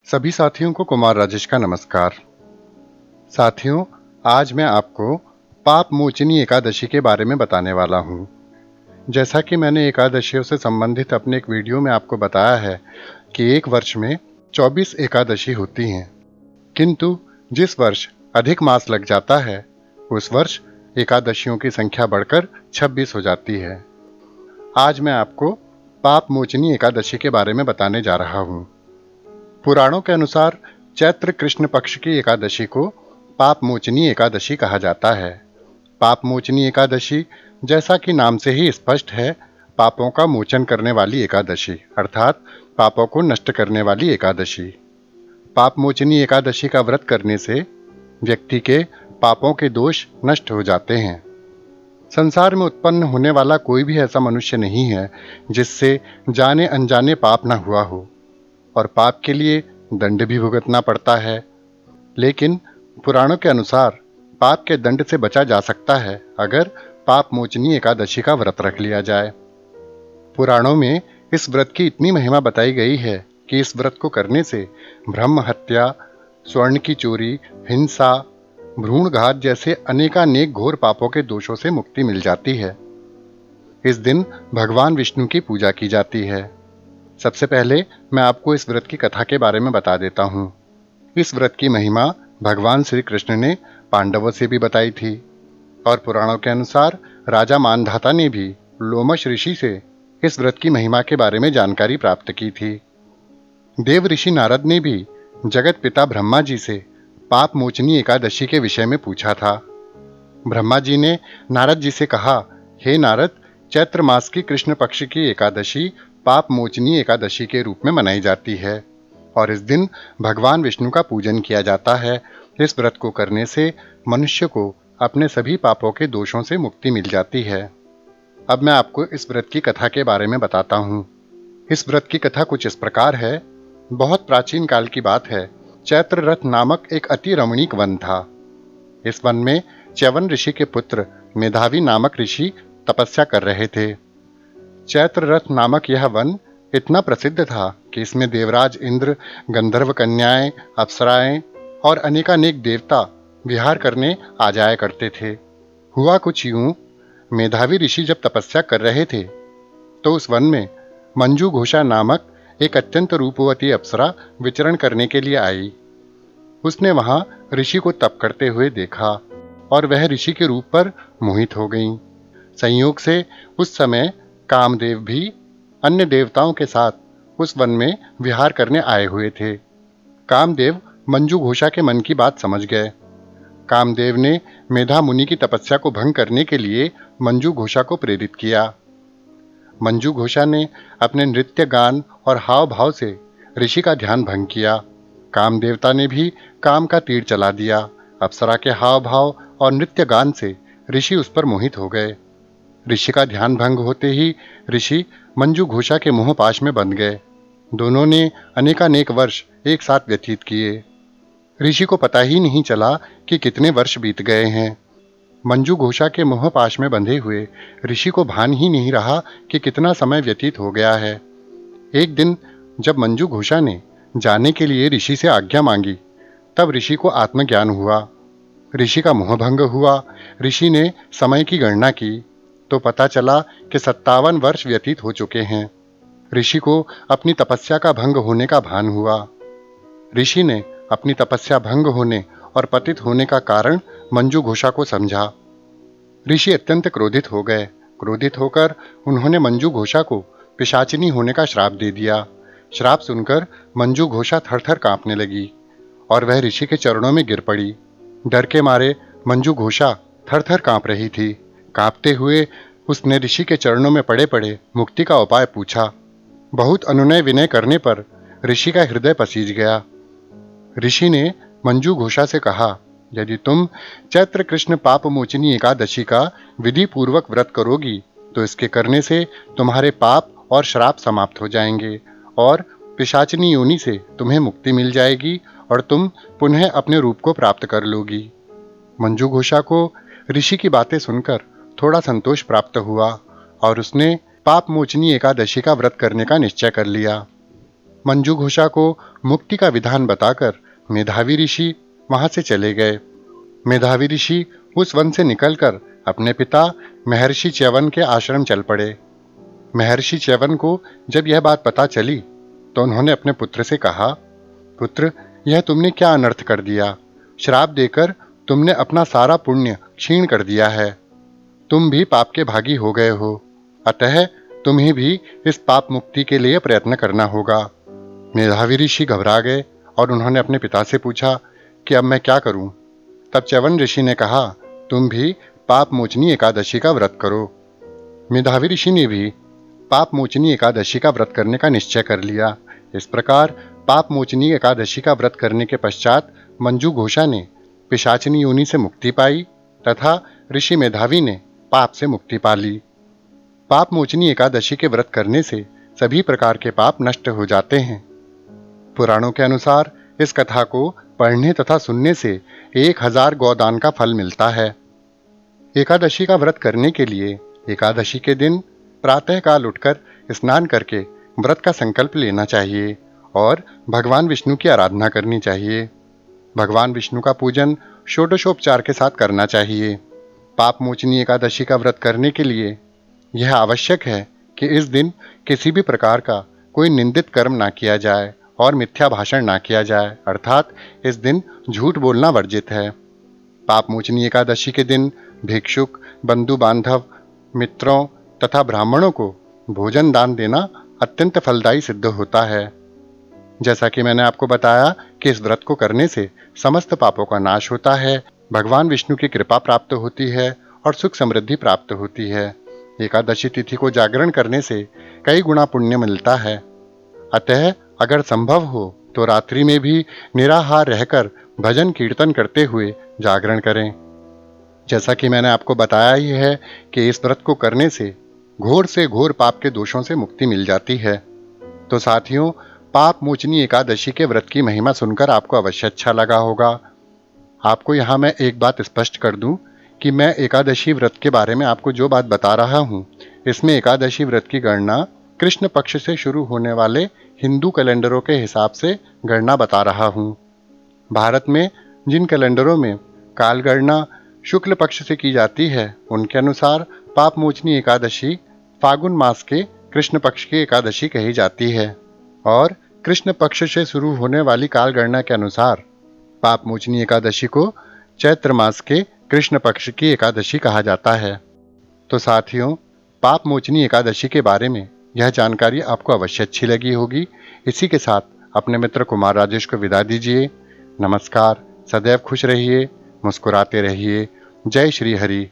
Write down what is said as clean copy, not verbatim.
सभी साथियों को कुमार राजेश का नमस्कार। साथियों, आज मैं आपको पाप मोचनी एकादशी के बारे में बताने वाला हूँ। जैसा कि मैंने एकादशियों से संबंधित अपने एक वीडियो में आपको बताया है कि एक वर्ष में 24 एकादशी होती हैं, किंतु जिस वर्ष अधिक मास लग जाता है, उस वर्ष एकादशियों की संख्या बढ़कर 26 हो जाती है। आज मैं आपको पाप मोचनी एकादशी के बारे में बताने जा रहा हूँ। पुराणों के अनुसार चैत्र कृष्ण पक्ष की एकादशी को पाप मोचनी एकादशी कहा जाता है। पाप मोचनी एकादशी, जैसा कि नाम से ही स्पष्ट है, पापों का मोचन करने वाली एकादशी अर्थात पापों को नष्ट करने वाली एकादशी। पाप मोचनी एकादशी का व्रत करने से व्यक्ति के पापों के दोष नष्ट हो जाते हैं। संसार में उत्पन्न होने वाला कोई भी ऐसा मनुष्य नहीं है जिससे जाने अनजाने पाप न हुआ हो, और पाप के लिए दंड भी भुगतना पड़ता है। लेकिन पुराणों के अनुसार पाप के दंड से बचा जा सकता है अगर पाप मोचनी एकादशी का व्रत रख लिया जाए। पुराणों में इस व्रत की इतनी महिमा बताई गई है कि इस व्रत को करने से ब्रह्म हत्या, स्वर्ण की चोरी, हिंसा, भ्रूणघात जैसे अनेकानेक घोर पापों के दोषों से मुक्ति मिल जाती है। इस दिन भगवान विष्णु की पूजा की जाती है। सबसे पहले मैं आपको इस व्रत की कथा के बारे में बता देता हूँ। इस व्रत की महिमा भगवान श्री कृष्ण ने पांडवों से भी बताई थी, और पुराणों के अनुसार राजा मानधाता ने भी लोमश ऋषि से इस व्रत की महिमा के बारे में जानकारी प्राप्त की थी। देव ऋषि नारद ने भी जगत पिता ब्रह्मा जी से पाप मोचनी एकादशी के विषय में पूछा था। ब्रह्मा जी ने नारद जी से कहा, हे नारद, चैत्र मास की कृष्ण पक्ष की एकादशी पाप मोचनी एकादशी के रूप में मनाई जाती है, और इस दिन भगवान विष्णु का पूजन किया जाता है। इस व्रत को करने से मनुष्य को अपने सभी पापों के दोषों से मुक्ति मिल जाती है। अब मैं आपको इस व्रत की कथा के बारे में बताता हूँ। इस व्रत की कथा कुछ इस प्रकार है। बहुत प्राचीन काल की बात है। चैत्र रथ नामक एक अति रमणीक वन था। इस वन में च्यवन ऋषि के पुत्र मेधावी नामक ऋषि तपस्या कर रहे थे। चैत्र रथ नामक यह वन इतना प्रसिद्ध था कि इसमें देवराज इंद्र, गंधर्व कन्याएं, अप्सराएं और अनेकानेक देवता विहार करने आ जाया करते थे। हुआ कुछ यूं, मेधावी ऋषि जब तपस्या कर रहे थे तो उस वन में मंजू घोषा नामक एक अत्यंत रूपवती अप्सरा विचरण करने के लिए आई। उसने वहां ऋषि को तप करते हुए देखा और वह ऋषि के रूप पर मोहित हो गईं। संयोग से उस समय कामदेव भी अन्य देवताओं के साथ उस वन में विहार करने आए हुए थे। कामदेव मंजू घोषा के मन की बात समझ गए। कामदेव ने मेधा मुनि की तपस्या को भंग करने के लिए मंजू घोषा को प्रेरित किया। मंजू घोषा ने अपने नृत्य, गान और हाव भाव से ऋषि का ध्यान भंग किया। कामदेवता ने भी काम का तीर चला दिया। अप्सरा के हाव भाव और नृत्य गान से ऋषि उस पर मोहित हो गए। ऋषि का ध्यान भंग होते ही ऋषि मंजू घोषा के मोह पाश में बंध गए। दोनों ने अनेकानेक वर्ष एक साथ व्यतीत किए। ऋषि को पता ही नहीं चला कि कितने वर्ष बीत गए हैं। मंजू घोषा के मोह पाश में बंधे हुए ऋषि को भान ही नहीं रहा कि कितना समय व्यतीत हो गया है। एक दिन जब मंजू घोषा ने जाने के लिए ऋषि से आज्ञा मांगी, तब ऋषि को आत्मज्ञान हुआ। ऋषि का मोह भंग हुआ। ऋषि ने समय की गणना की तो पता चला कि 57 वर्ष व्यतीत हो चुके हैं। ऋषि को अपनी तपस्या का भंग होने का भान हुआ। ऋषि ने अपनी तपस्या भंग होने और पतित होने का कारण मंजू घोषा को समझा। ऋषि अत्यंत क्रोधित हो गए। क्रोधित होकर उन्होंने मंजू घोषा को पिशाचिनी होने का श्राप दे दिया। श्राप सुनकर मंजू घोषा थर-थर कांपने लगी और वह ऋषि के चरणों में गिर पड़ी। डर के मारे मंजू घोषा थर-थर कांप रही थी। कांपते हुए उसने ऋषि के चरणों में पड़े पड़े मुक्ति का उपाय पूछा। बहुत अनुनय विनय करने पर ऋषि का हृदय पसीज गया। ऋषि ने मंजू घोषा से कहा, यदि तुम चैत्र कृष्ण पाप मोचनी एकादशी का विधि पूर्वक व्रत करोगी तो इसके करने से तुम्हारे पाप और श्राप समाप्त हो जाएंगे और पिशाचिनी योनि से तुम्हें मुक्ति मिल जाएगी और तुम पुनः अपने रूप को प्राप्त कर लोगी। मंजू घोषा को ऋषि की बातें सुनकर थोड़ा संतोष प्राप्त हुआ और उसने पाप मोचनी एकादशी का व्रत करने का निश्चय कर लिया। मंजू घोषा को मुक्ति का विधान बताकर मेधावी ऋषि वहां से चले गए। मेधावी ऋषि उस वन से निकलकर अपने पिता महर्षि च्यवन के आश्रम चल पड़े। महर्षि च्यवन को जब यह बात पता चली तो उन्होंने अपने पुत्र से कहा, पुत्र, यह तुमने क्या अनर्थ कर दिया। श्राप देकर तुमने अपना सारा पुण्य क्षीण कर दिया है। तुम भी पाप के भागी हो गए हो, अतः तुम्हें भी इस पाप मुक्ति के लिए प्रयत्न करना होगा। मेधावी ऋषि घबरा गए और उन्होंने अपने पिता से पूछा कि अब मैं क्या करूं। तब च्यवन ऋषि ने कहा, तुम भी पाप मोचनी एकादशी का व्रत करो। मेधावी ऋषि ने भी पाप मोचनी एकादशी का व्रत करने का निश्चय कर लिया। इस प्रकार पाप मोचनी एकादशी का व्रत करने के पश्चात मंजू घोषा ने पिशाचिनी योनि से मुक्ति पाई तथा ऋषि मेधावी ने पाप से मुक्ति पा ली। पाप मोचनी एकादशी के व्रत करने से सभी प्रकार के पाप नष्ट हो जाते हैं। पुराणों के अनुसार इस कथा को पढ़ने तथा सुनने से 1000 गौदान का फल मिलता है। एकादशी का व्रत करने के लिए एकादशी के दिन प्रातःकाल उठकर स्नान करके व्रत का संकल्प लेना चाहिए और भगवान विष्णु की आराधना करनी चाहिए। भगवान विष्णु का पूजन षोडशोपचार के साथ करना चाहिए। पाप मोचनी एकादशी का व्रत करने के लिए यह आवश्यक है कि इस दिन किसी भी प्रकार का कोई निंदित कर्म ना किया जाए और मिथ्या भाषण ना किया जाए, अर्थात इस दिन झूठ बोलना वर्जित है। पाप मोचनी एकादशी के दिन भिक्षुक, बंधु बांधव, मित्रों तथा ब्राह्मणों को भोजन दान देना अत्यंत फलदायी सिद्ध होता है। जैसा कि मैंने आपको बताया कि इस व्रत को करने से समस्त पापों का नाश होता है, भगवान विष्णु की कृपा प्राप्त होती है और सुख समृद्धि प्राप्त होती है। एकादशी तिथि को जागरण करने से कई गुना पुण्य मिलता है। अतः अगर संभव हो तो रात्रि में भी निराहार रहकर भजन कीर्तन करते हुए जागरण करें। जैसा कि मैंने आपको बताया ही है कि इस व्रत को करने से घोर पाप के दोषों से मुक्ति मिल जाती है। तो साथियों, पाप मोचनी एकादशी के व्रत की महिमा सुनकर आपको अवश्य अच्छा लगा होगा। आपको यहाँ मैं एक बात स्पष्ट कर दूं कि मैं एकादशी व्रत के बारे में आपको जो बात बता रहा हूँ, इसमें एकादशी व्रत की गणना कृष्ण पक्ष से शुरू होने वाले हिंदू कैलेंडरों के हिसाब से गणना बता रहा हूँ। भारत में जिन कैलेंडरों में काल गणना शुक्ल पक्ष से की जाती है, उनके अनुसार पाप मोचनी एकादशी फागुन मास के कृष्ण पक्ष की एकादशी कही जाती है और कृष्ण पक्ष से शुरू होने वाली काल गणना के अनुसार पाप मोचनी एकादशी को चैत्र मास के कृष्ण पक्ष की एकादशी कहा जाता है। तो साथियों, पाप मोचनी एकादशी के बारे में यह जानकारी आपको अवश्य अच्छी लगी होगी। इसी के साथ अपने मित्र कुमार राजेश को विदा दीजिए। नमस्कार, सदैव खुश रहिए, मुस्कुराते रहिए। जय श्री हरि।